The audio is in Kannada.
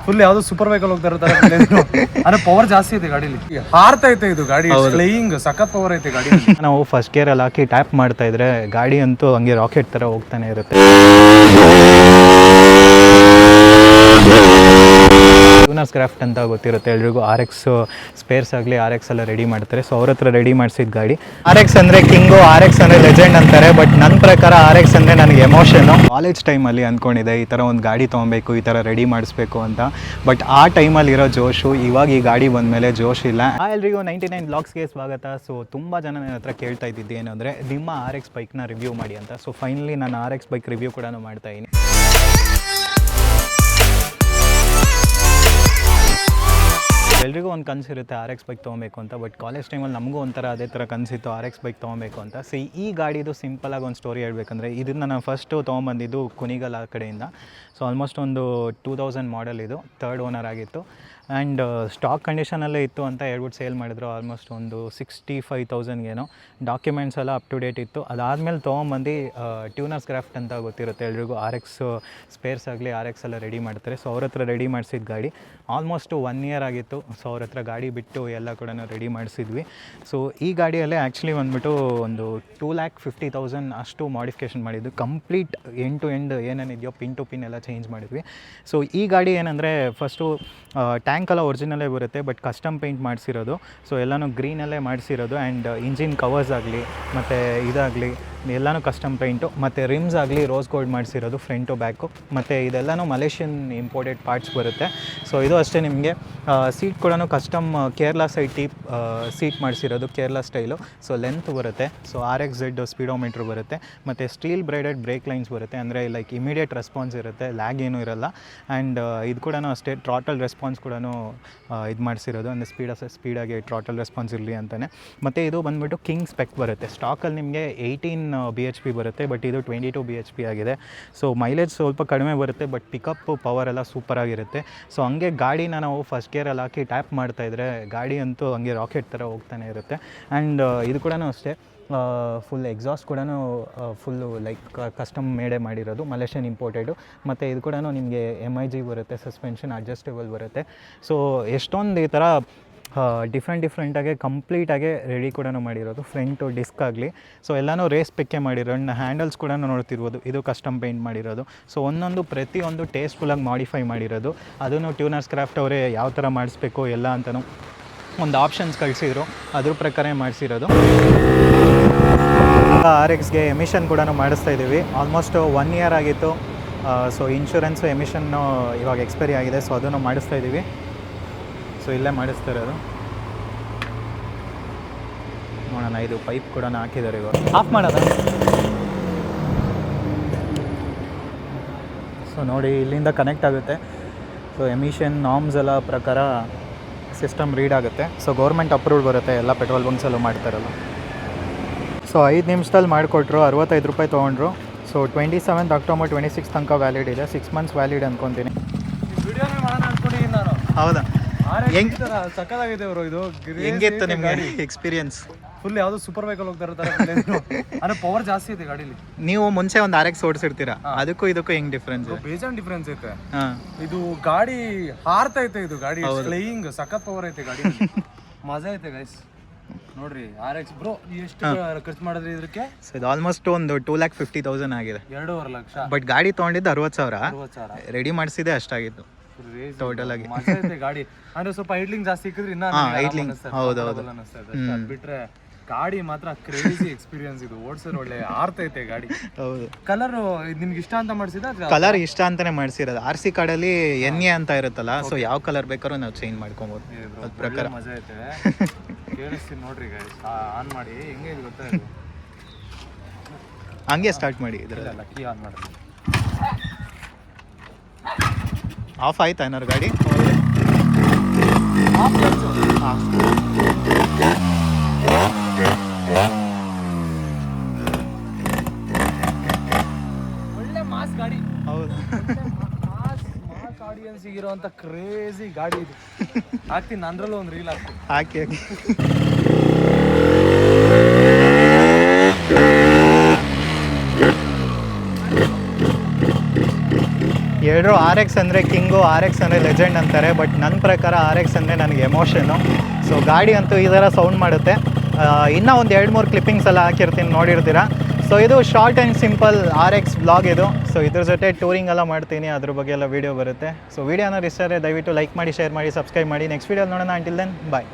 ಫುಲ್ ಯಾವ್ದೋ ಸೂಪರ್ ವೆಹಿಕಲ್ ಹೋಗ್ತಾ ಇರೋ ತರ ಅಂದ್ರೆ ಪವರ್ ಜಾಸ್ತಿ ಐತೆ ಗಾಡಿಲಿ, ಹಾರ್ತಾ ಐತೆ ಇದು ಗಾಡಿ, ಫ್ಲೈಯಿಂಗ್ ಸಖತ್ ಪವರ್ ಐತೆ ಗಾಡಿ. ನಾವು ಫಸ್ಟ್ ಗೇರ್ ಅಲ್ಲಿ ಹಾಕಿ ಟ್ಯಾಪ್ ಮಾಡ್ತಾ ಇದ್ರೆ ಗಾಡಿ ಅಂತೂ ಹಂಗೆ ರಾಕೆಟ್ ತರ ಹೋಗ್ತಾನೆ ಇರುತ್ತೆ. ಟ್ಯೂನರ್ಸ್ ಕ್ರಾಫ್ಟ್ ಅಂತ ಗೊತ್ತಿರುತ್ತೆ ಎಲ್ರಿಗೂ. RX ಸ್ಪೇರ್ಸ್ ಆಗಲಿ RX ಎಲ್ಲ ರೆಡಿ ಮಾಡ್ತಾರೆ. ಸೊ ಅವ್ರ ಹತ್ರ ರೆಡಿ ಮಾಡಿಸಿದ ಗಾಡಿ. RX ಅಂದರೆ ಕಿಂಗು, RX ಅಂದರೆ ಲೆಜೆಂಡ್ ಅಂತಾರೆ. ಬಟ್ ನನ್ನ ಪ್ರಕಾರ RX ಅಂದರೆ ನನಗೆ ಎಮೋಷನು. ಕಾಲೇಜ್ ಟೈಮಲ್ಲಿ ಅಂದ್ಕೊಂಡಿದ್ದೆ ಈ ಥರ ಒಂದು ಗಾಡಿ ತೊಗೊಬೇಕು, ಈ ಥರ ರೆಡಿ ಮಾಡಿಸ್ಬೇಕು ಅಂತ. ಬಟ್ ಆ ಟೈಮಲ್ಲಿ ಇರೋ ಜೋಶು ಇವಾಗ ಈ ಗಾಡಿ ಬಂದಮೇಲೆ ಜೋಶ್ ಇಲ್ಲ. ಎಲ್ರಿಗೂ 99 ವ್ಲಾಗ್ಸ್ಗೆ ಸ್ವಾಗತ. ಸೊ ತುಂಬ ಜನ ನನ್ನ ಹತ್ರ ಕೇಳ್ತಾ ಇದ್ದಿದ್ದು ಏನಂದರೆ ನಿಮ್ಮ RX ಬೈಕ್ನ ರಿವ್ಯೂ ಮಾಡಿ ಅಂತ. ಸೊ ಫೈನಲಿ ನಾನು RX ಬೈಕ್ ರಿವ್ಯೂ ಕೂಡ ಮಾಡ್ತಾ ಇದ್ದೀನಿ. ಎಲ್ರಿಗೂ ಒಂದು ಕನಸಿರುತ್ತೆ RX ಬೈಕ್ ತೊಗೊಬೇಕು ಅಂತ. ಬಟ್ ಕಾಲೇಜ್ ಟೈಮಲ್ಲಿ ನಮಗೂ ಒಂಥರ ಅದೇ ಥರ ಕನಸಿತ್ತು RX ಬೈಕ್ ತೊಗೊಬೇಕು ಅಂತ. ಸೊ ಈ ಗಾಡಿದು ಸಿಂಪಲಾಗಿ ಒಂದು ಸ್ಟೋರಿ ಹೇಳ್ಬೇಕಂದ್ರೆ, ಇದನ್ನು ನಾನು ಫಸ್ಟು ತೊಗೊಂಬಂದಿದ್ದು ಕುಣಿಗಲ್ ಆ ಕಡೆಯಿಂದ. ಸೊ ಆಲ್ಮೋಸ್ಟ್ ಒಂದು 2000 ಮಾಡೆಲ್, ಇದು 3rd ಓನರ್ ಆಗಿತ್ತು. ಆ್ಯಂಡ್ ಸ್ಟಾಕ್ ಕಂಡೀಷನಲ್ಲೇ ಇತ್ತು ಅಂತ ಹೇಳ್ಬಿಟ್ಟು ಸೇಲ್ ಮಾಡಿದ್ರು. ಆಲ್ಮೋಸ್ಟ್ ಒಂದು 65,000ಗೇನೋ. ಡಾಕ್ಯುಮೆಂಟ್ಸ್ ಎಲ್ಲ ಅಪ್ ಟು ಡೇಟ್ ಇತ್ತು. ಅದಾದಮೇಲೆ ತೊಗೊಂಬಂದು ಟ್ಯೂನರ್ಸ್ ಕ್ರಾಫ್ಟ್ ಅಂತ ಗೊತ್ತಿರುತ್ತೆ ಎಲ್ರಿಗೂ. RX ಸ್ಪೇರ್ಸ್ ಆಗಲಿ RX ಎಲ್ಲ ರೆಡಿ ಮಾಡ್ತಾರೆ. ಸೊ ಅವ್ರ ಹತ್ರ ರೆಡಿ ಮಾಡಿಸಿದ ಗಾಡಿ ಆಲ್ಮೋಸ್ಟ್ 1 ಇಯರ್ ಆಗಿತ್ತು. ಸೊ ಅವ್ರ ಹತ್ರ ಗಾಡಿ ಬಿಟ್ಟು ಎಲ್ಲ ಕೂಡ ರೆಡಿ ಮಾಡಿಸಿದ್ವಿ. ಸೊ ಈ ಗಾಡಿಯಲ್ಲೇ ಆ್ಯಕ್ಚುಲಿ ಬಂದುಬಿಟ್ಟು ಒಂದು 2,50,000 ಅಷ್ಟು ಮಾಡಿಫಿಕೇಷನ್ ಮಾಡಿದ್ದು. ಕಂಪ್ಲೀಟ್ ಎಂಡ್ ಟು ಎಂಡ್ ಏನೇನಿದೆಯೋ ಪಿನ್ ಟು ಪಿನ್ ಎಲ್ಲ ಚೇಂಜ್ ಮಾಡಿದ್ವಿ. ಸೊ ಈ ಗಾಡಿ ಏನಂದರೆ ಫಸ್ಟು ಟ್ಯಾಂಕ್ ಎಲ್ಲ ಒರಿಜಿನಲ್ಲೇ ಬರುತ್ತೆ, ಬಟ್ ಕಸ್ಟಮ್ ಪೇಂಟ್ ಮಾಡಿಸಿರೋದು. ಸೊ ಎಲ್ಲನೂ ಗ್ರೀನಲ್ಲೇ ಮಾಡಿಸಿರೋದು. ಆ್ಯಂಡ್ ಇಂಜಿನ್ ಕವರ್ಸ್ ಆಗಲಿ ಮತ್ತು ಇದಾಗಲಿ ಎಲ್ಲನೂ ಕಸ್ಟಮ್ ಪೇಂಟು. ಮತ್ತು ರಿಮ್ಸ್ ಆಗಲಿ ರೋಸ್ ಗೋಲ್ಡ್ ಮಾಡಿಸಿರೋದು ಫ್ರಂಟು ಬ್ಯಾಕು. ಮತ್ತು ಇದೆಲ್ಲನೂ ಮಲೇಷಿಯನ್ ಇಂಪೋರ್ಟೆಡ್ ಪಾರ್ಟ್ಸ್ ಬರುತ್ತೆ. ಸೊ ಇದು ಅಷ್ಟೇ. ನಿಮಗೆ ಸೀಟ್ ಕೂಡ ಕಸ್ಟಮ್ ಕೇರಳ ಸೈಡ್ ಟೀಪ್ ಸೀಟ್ ಮಾಡಿಸಿರೋದು, ಕೇರಳ ಸ್ಟೈಲು. ಸೊ ಲೆಂತ್ ಬರುತ್ತೆ. ಸೊ RXZ ಸ್ಪೀಡೋಮೀಟ್ರ್ ಬರುತ್ತೆ. ಮತ್ತು ಸ್ಟೀಲ್ ಬ್ರೇಡೆಡ್ ಬ್ರೇಕ್ ಲೈನ್ಸ್ ಬರುತ್ತೆ. ಅಂದರೆ ಲೈಕ್ ಇಮಿಡಿಯೇಟ್ ರೆಸ್ಪಾನ್ಸ್ ಇರುತ್ತೆ, ಲ್ಯಾಗ್ ಏನೂ ಇರಲ್ಲ. ಆ್ಯಂಡ್ ಇದು ಕೂಡ ಅಷ್ಟೇ, ಟ್ರಾಟಲ್ ರೆಸ್ಪಾನ್ಸ್ ಕೂಡ ಇದು ಮಾಡಿಸಿರೋದು. ಅಂದರೆ ಸ್ಪೀಡಾಗಿ ಟ್ರಾಟಲ್ ರೆಸ್ಪಾನ್ಸ್ ಇರಲಿ ಅಂತಲೇ. ಮತ್ತು ಇದು ಬಂದುಬಿಟ್ಟು ಕಿಂಗ್ ಸ್ಪೆಕ್ ಬರುತ್ತೆ. ಸ್ಟಾಕಲ್ಲಿ ನಿಮಗೆ 18 BHP ಬರುತ್ತೆ, ಬಟ್ ಇದು 22 BHP ಆಗಿದೆ. ಸೊ ಮೈಲೇಜ್ ಸ್ವಲ್ಪ ಕಡಿಮೆ ಬರುತ್ತೆ, ಬಟ್ ಪಿಕಪ್ ಪವರ್ ಎಲ್ಲ ಸೂಪರಾಗಿರುತ್ತೆ. ಸೊ ಹಂಗೆ ಗಾಡಿನ ನಾವು ಫಸ್ಟ್ ಗೇರಲ್ಲಿ ಹಾಕಿ ಟ್ಯಾಪ್ ಮಾಡ್ತಾಯಿದ್ರೆ ಗಾಡಿ ಅಂತೂ ಹಂಗೆ ರಾಕೆಟ್ ಥರ ಹೋಗ್ತಾನೆ ಇರುತ್ತೆ. ಆ್ಯಂಡ್ ಇದು ಕೂಡ ಅಷ್ಟೇ, ಫುಲ್ ಎಕ್ಸಾಸ್ಟ್ ಕೂಡ ಫುಲ್ಲು ಲೈಕ್ ಕಸ್ಟಮ್ ಮೇಡೇ ಮಾಡಿರೋದು, ಮಲೇಷಿಯನ್ ಇಂಪೋರ್ಟೆಡು. ಮತ್ತು ಇದು ಕೂಡ ನಿಮಗೆ MIG ಬರುತ್ತೆ, ಸಸ್ಪೆನ್ಷನ್ ಅಡ್ಜಸ್ಟೇಬಲ್ ಬರುತ್ತೆ. ಸೊ ಎಷ್ಟೊಂದು ಈ ಥರ ಡಿಫ್ರೆಂಟಾಗಿ ಕಂಪ್ಲೀಟಾಗಿ ರೆಡಿ ಕೂಡ ಮಾಡಿರೋದು. ಫ್ರಂಟು ಡಿಸ್ಕ್ ಆಗಲಿ ಸೊ ಎಲ್ಲನೂ ರೇಸ್ ಪಿಕ್ಕೆ ಮಾಡಿರೋ. ಹ್ಯಾಂಡಲ್ಸ್ ಕೂಡ ನೋಡ್ತಿರ್ಬೋದು, ಇದು ಕಸ್ಟಮ್ ಪೇಂಟ್ ಮಾಡಿರೋದು. ಸೊ ಒಂದೊಂದು ಪ್ರತಿಯೊಂದು ಟೇಸ್ಟ್ಫುಲ್ಲಾಗಿ ಮಾಡಿಫೈ ಮಾಡಿರೋದು. ಅದನ್ನು ಟ್ಯೂನರ್ಸ್ ಕ್ರಾಫ್ಟ್ ಅವರೇ ಯಾವ ಥರ ಮಾಡಿಸ್ಬೇಕು ಎಲ್ಲ ಅಂತಲೂ ಒಂದು ಆಪ್ಷನ್ಸ್ ಕಳಿಸಿದ್ರು, ಅದ್ರ ಪ್ರಕಾರ ಮಾಡಿಸಿರೋದು. RXಗೆ ಎಮಿಷನ್ ಕೂಡ ಮಾಡಿಸ್ತಾ ಇದ್ದೀವಿ. ಆಲ್ಮೋಸ್ಟ್ 1 ಇಯರ್ ಆಗಿತ್ತು. ಸೊ ಇನ್ಶೂರೆನ್ಸು ಎಮಿಷನ್ನು ಇವಾಗ ಎಕ್ಸ್ಪೈರಿ ಆಗಿದೆ. ಸೊ ಅದನ್ನು ಮಾಡಿಸ್ತಾ ಇದ್ದೀವಿ. ಸೊ ಇಲ್ಲೇ ಮಾಡಿಸ್ತಾ ಇರೋದು. ನೋಡೋಣ, ಇದು ಪೈಪ್ ಕೂಡ ಹಾಕಿದ್ದಾರೆ. ಇವಾಗ ಆಫ್ ಮಾಡೋದ. ಸೊ ನೋಡಿ, ಇಲ್ಲಿಂದ ಕನೆಕ್ಟ್ ಆಗುತ್ತೆ. ಸೊ ಎಮಿಷನ್ ನಾರ್ಮ್ಸ್ ಎಲ್ಲ ಪ್ರಕಾರ ಸಿಸ್ಟಮ್ ರೀಡ್ ಆಗುತ್ತೆ. ಸೊ ಗೌರ್ಮೆಂಟ್ ಅಪ್ರೂವ್ಡ್ ಬರುತ್ತೆ, ಎಲ್ಲ ಪೆಟ್ರೋಲ್ ಬಂಕ್ಸಲ್ಲೂ ಮಾಡ್ತಾರಲ್ಲ. ಸೊ 5 ನಿಮಿಷದಲ್ಲಿ ಮಾಡಿಕೊಟ್ರು, 65 ರೂಪಾಯಿ ತೊಗೊಂಡ್ರು. ಸೊ 27 ಅಕ್ಟೋಬರ್ 26 ತನಕ ವ್ಯಾಲಿಡ್ ಇದೆ. 6 ಮಂತ್ಸ್ ವ್ಯಾಲಿಡ್ ಅಂದ್ಕೊತೀನಿ. ಹೌದಾ? ಸಕ್ಕದಾಗಿದೆ ಅವರು. ಇದು ಹೆಂಗಿತ್ತು ನಿಮಗೆ ಎಕ್ಸ್ಪೀರಿಯನ್ಸ್? ಫುಲ್ ಯಾವ್ದೋ ಸೂಪರ್ ವೆಹಿಕಲ್ ಹೋಗ್ತಾ ಇರೋ ತರ, ಅಂದ್ರೆ ಪವರ್ ಜಾಸ್ತಿ ಐತೆ ಗಾಡಿಲಿ. ನೀವು ಮುಂಚೆ ಒಂದು RX ಓಡಿಸಿರ್ತೀರಾ, ಅದಕ್ಕೂ ಇದಕ್ಕೂ ಹೆಂಗ್ ಡಿಫ್ರೆನ್ಸ್? ಬೇಜಾನ್ ಡಿಫ್ರೆನ್ಸ್ ಐತೆ. ಇದು ಗಾಡಿ ಹಾರ್ತಾ ಐತೆ, ಇದು ಗಾಡಿ ಫ್ಲೈಯಿಂಗ್ ಸಖತ್ ಪವರ್ ಐತೆ ಗಾಡಿ. ಮಜಾ ಐತೆ ಗೈಸ್. ನೋಡ್ರಿ RX ಬ್ರೋ ಎಷ್ಟು ಖರ್ಚು ಮಾಡಿದ್ರಿ ಇದಕ್ಕೆ? ಸೊ ಇದು ಆಲ್ಮೋಸ್ಟ್ ಒಂದು 2,50,000 ಆಗಿದೆ. 2.5 ಲಕ್ಷ. ಬಟ್ ಗಾಡಿ ತೊಗೊಂಡಿದ್ದು 60,000. ರೆಡಿ ಮಾಡಿಸಿದೆ ಅಷ್ಟಾಗಿತ್ತು ಟೋಟಲ್ ಆಗಿ. ಗಾಡಿ ಅಂದ್ರೆ ಸ್ವಲ್ಪ ಐಡ್ಲಿಂಗ್ ಜಾಸ್ತಿ ಇಕ್ಕಿದ್ರೆ ಇನ್ನ ಐಡ್ಲಿಂಗ್. ಹೌದೌದು. ಬಿಟ್ರೆ ಗಾಡಿ ಮಾತ್ರ ಕ್ರೇಜಿ ಎಕ್ಸ್ಪೀರಿಯನ್ಸ್. ಇದು ಓಡಿಸಿದ್ರೆ ಒಳ್ಳೆ ಆರ್ತೈತೆ ಗಾಡಿ. ಹೌದು. ಕಲರ್ ನಿಮ್ಗೆ ಇಷ್ಟ ಅಂತ ಮಾಡಿಸಿದ? ಕಲರ್ ಇಷ್ಟ ಅಂತಾನೆ ಮಾಡಿಸಿರೋದು. RC ಕಾರ್ಡಲ್ಲಿ NA ಅಂತ ಇರುತ್ತಲ್ಲ, ಸೊ ಯಾವ ಕಲರ್ ಬೇಕಾದ್ರೂ ನಾವು ಚೇಂಜ್ ಮಾಡ್ಕೊಬೋದು. ಅದ್ರ ಪ್ರಕಾರ ಮಜಾ ಐತೆ. ಕೇಳಿಸ್ತೀನಿ ನೋಡ್ರಿ ಗೈಸ್, ಆನ್ ಮಾಡಿ. ಹೆಂಗೆ ಇದು ಗೊತ್ತಾ, ಹಂಗೆ ಸ್ಟಾರ್ಟ್ ಮಾಡಿ. ಇದರಲ್ಲ ಕೀ ಆನ್ ಮಾಡಿ. ಆಫ್ ಆಯ್ತಾ ಏನಾರು ಗಾಡಿ? ಒಳ್ಳೆ ಮಾಸ್ ಗಾಡಿ. ಹೌದು. ಮಾಸ್ ಆಡಿಯನ್ಸ್ ಇರುವಂತ ಕ್ರೇಜಿ ಗಾಡಿ ಇದು. ಹಾಕ್ತೀನಿ, ನಂದ್ರಲ್ಲೂ ಒಂದು ರೀಲ್ ಹಾಕ್ತೀನಿ. ಹಾಕಿ. ಎಲ್ಲರೂ ಆರ್ ಎಕ್ಸ್ ಅಂದರೆ ಕಿಂಗು, ಆರ್ ಎಕ್ಸ್ ಅಂದರೆ ಲೆಜೆಂಡ್ ಅಂತಾರೆ, ಬಟ್ ನನ್ನ ಪ್ರಕಾರ ಆರ್ ಎಕ್ಸ್ ಅಂದರೆ ನನಗೆ ಎಮೋಷನ್ನು. ಸೊ ಗಾಡಿ ಅಂತೂ ಈ ಥರ ಸೌಂಡ್ ಮಾಡುತ್ತೆ. ಇನ್ನೂ ಒಂದು 2-3 ಕ್ಲಿಪ್ಪಿಂಗ್ಸ್ ಎಲ್ಲ ಹಾಕಿರ್ತೀನಿ, ನೋಡಿರ್ತೀರ. ಸೊ ಇದು short and simple R X blog ಇದು. ಸೊ ಇದ್ರ ಜೊತೆ ಟೂರಿಂಗ್ ಎಲ್ಲ ಮಾಡ್ತೀನಿ, ಅದ್ರ ಬಗ್ಗೆ ಎಲ್ಲ ವೀಡಿಯೋ ಬರುತ್ತೆ. ಸೊ ವೀಡಿಯೋ ಏನಾದ್ರು ಇಷ್ಟ ಆದರೆ ದಯವಿಟ್ಟು ಲೈಕ್ ಮಾಡಿ, ಶೇರ್ ಮಾಡಿ, ಸಬ್ಸ್ಕ್ರೈಬ್ ಮಾಡಿ. ನೆಕ್ಸ್ಟ್ ವೀಡಿಯೋ ನೋಡೋಣ. ಅಂಟಿಲ್ ದೆನ್ ಬಾಯ್.